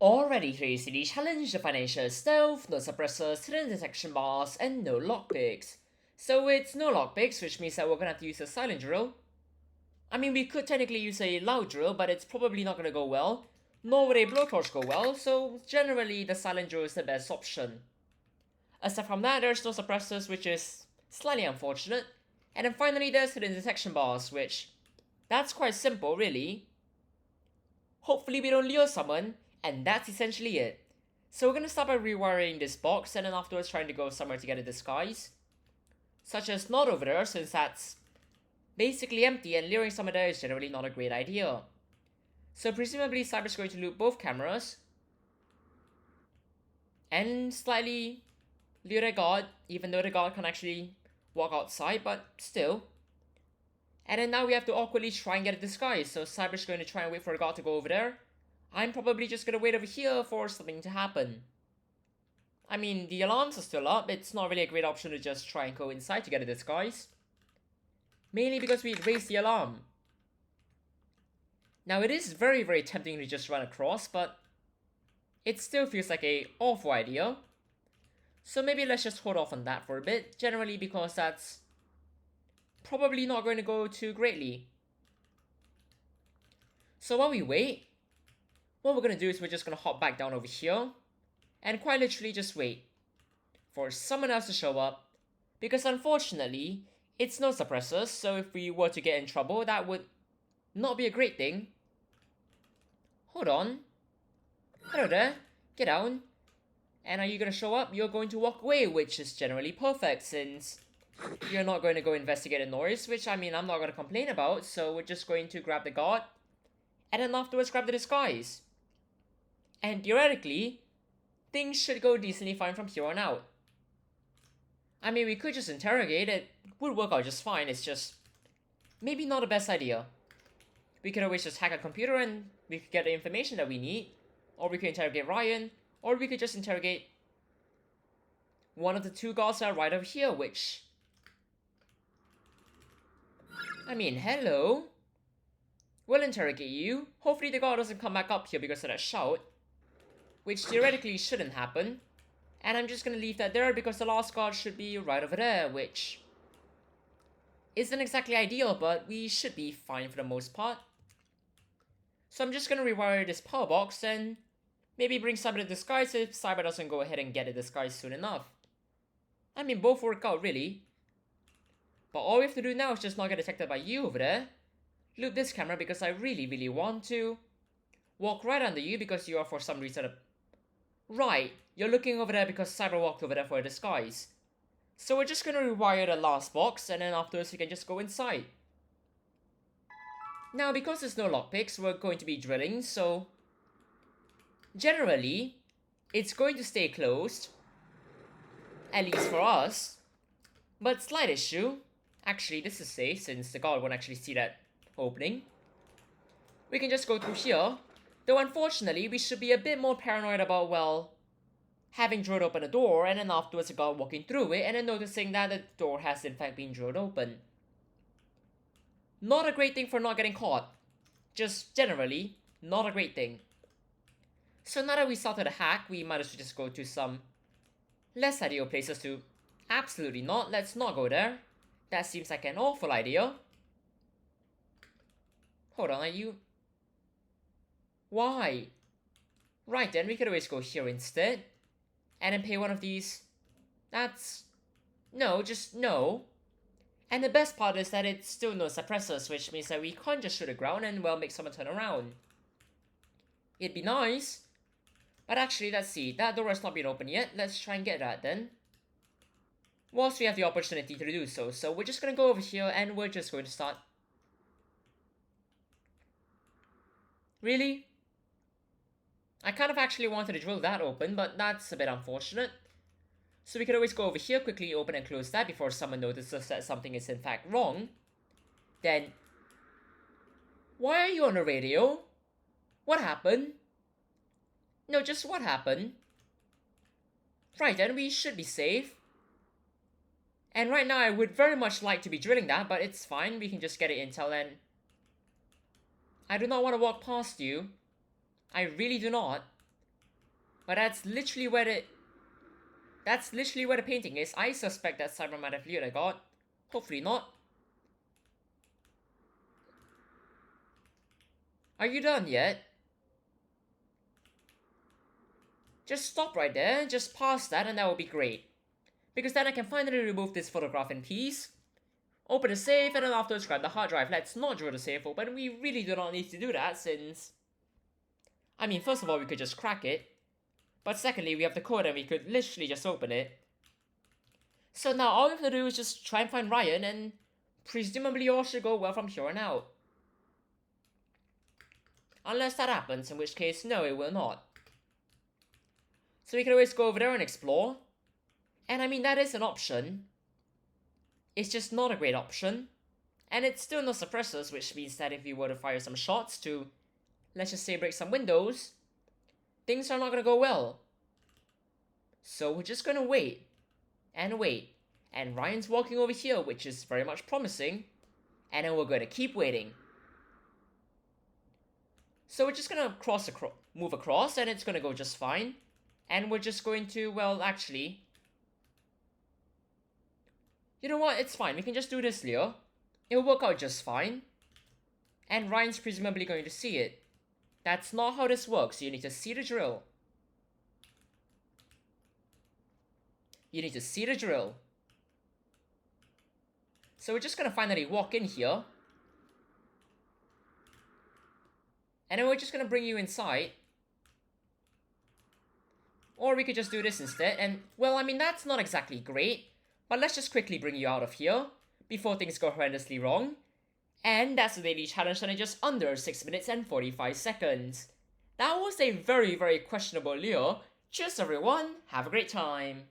Already here is the challenge, the Financier stealth, no suppressors, hidden detection bars, and no lockpicks. So it's no lockpicks, which means that we're gonna have to use a silent drill. I mean, we could technically use a loud drill, but it's probably not gonna go well. Nor would a blowtorch go well, so generally the silent drill is the best option. Aside from that, there's no suppressors, which is slightly unfortunate. And then finally there's hidden detection bars, which that's quite simple really. Hopefully we don't lure someone, and that's essentially it. So we're gonna start by rewiring this box and then afterwards trying to go somewhere to get a disguise. Such as not over there, since that's basically empty and luring someone there is generally not a great idea. So presumably Cyber's going to loot both cameras. And slightly lure a guard, even though the guard can actually walk outside, but still. And then now we have to awkwardly try and get a disguise, so Cyber's going to try and wait for a guard to go over there. I'm probably just gonna wait over here for something to happen. I mean, the alarms are still up, it's not really a great option to just try and go inside to get a disguise. Mainly because we raised the alarm. Now it is very tempting to just run across, but it still feels like a awful idea. So maybe let's just hold off on that for a bit, generally because that's probably not going to go too greatly. So while we wait, what we're gonna do is we're just gonna hop back down over here and quite literally just wait for someone else to show up, because unfortunately it's no suppressors, so if we were to get in trouble that would not be a great thing. Hold on. Hello there, get down. And are you gonna show up? You're going to walk away, which is generally perfect since you're not going to go investigate a noise, which I mean I'm not gonna complain about, so we're just going to grab the guard and then afterwards grab the disguise. And theoretically, things should go decently fine from here on out. I mean, we could just interrogate it, would work out just fine, it's just maybe not the best idea. We could always just hack a computer and we could get the information that we need, or we could interrogate Ryan, or we could just interrogate one of the two guards that are right over here, which... I mean, hello? We'll interrogate you. Hopefully the guard doesn't come back up here because of that shout, which theoretically shouldn't happen. And I'm just gonna leave that there because the last guard should be right over there, which isn't exactly ideal, but we should be fine for the most part. So I'm just gonna rewire this power box and maybe bring Cyber to disguise if Cyber doesn't go ahead and get a disguise soon enough. I mean, both work out really. But all we have to do now is just not get detected by you over there. Loop this camera because I really want to. Walk right under you because you are for some reason right, you're looking over there because Cyber walked over there for a disguise. So we're just gonna rewire the last box and then afterwards we can just go inside. Now because there's no lockpicks, we're going to be drilling, so generally it's going to stay closed, at least for us. But slight issue, actually this is safe since the guard won't actually see that opening. We can just go through here. Though unfortunately, we should be a bit more paranoid about, well, having drilled open a door and then afterwards a guard walking through it and then noticing that the door has in fact been drilled open. Not a great thing for not getting caught. Just generally, not a great thing. So now that we started a hack, we might as well just go to some less ideal places to... Absolutely not, let's not go there. That seems like an awful idea. Hold on, are you... Why? Right then, we could always go here instead. And then pay one of these. That's... No, just no. And the best part is that it's still no suppressors, which means that we can't just shoot the ground and, well, make someone turn around. It'd be nice. But actually, let's see. That door has not been opened yet. Let's try and get that then. Whilst we have the opportunity to do so. So we're just gonna go over here and we're just going to start. Really? I kind of actually wanted to drill that open, but that's a bit unfortunate. So we could always go over here, quickly open and close that before someone notices that something is in fact wrong. Then... Why are you on the radio? What happened? No, just what happened? Right then, we should be safe. And right now I would very much like to be drilling that, but it's fine, we can just get it intel and... I do not want to walk past you. I really do not. But that's literally where the painting is. I suspect that Cyber might have lured I got. Hopefully not. Are you done yet? Just stop right there, just pause that, and that would be great. Because then I can finally remove this photograph in peace. Open the safe, and then afterwards grab the hard drive. Let's not drill the safe open. We really do not need to do that since... I mean, first of all, we could just crack it. But secondly, we have the code and we could literally just open it. So now all we have to do is just try and find Ryan, and presumably all should go well from here on out. Unless that happens, in which case, no, it will not. So we can always go over there and explore. And I mean, that is an option. It's just not a great option. And it's still no suppressors, which means that if we were to fire some shots to, let's just say, break some windows, things are not gonna go well. So we're just gonna wait. And wait. And Ryan's walking over here, which is very much promising. And then we're gonna keep waiting. So we're just gonna move across, and it's gonna go just fine. And we're just going to, well, actually... You know what? It's fine. We can just do this, Leo. It'll work out just fine. And Ryan's presumably going to see it. That's not how this works. You need to see the drill. You need to see the drill. So we're just gonna finally walk in here. And then we're just gonna bring you inside. Or we could just do this instead, and, well, I mean, that's not exactly great. But let's just quickly bring you out of here, before things go horrendously wrong. And that's the daily challenge done in just under 6 minutes and 45 seconds. That was a very, very questionable lure. Cheers everyone, have a great time.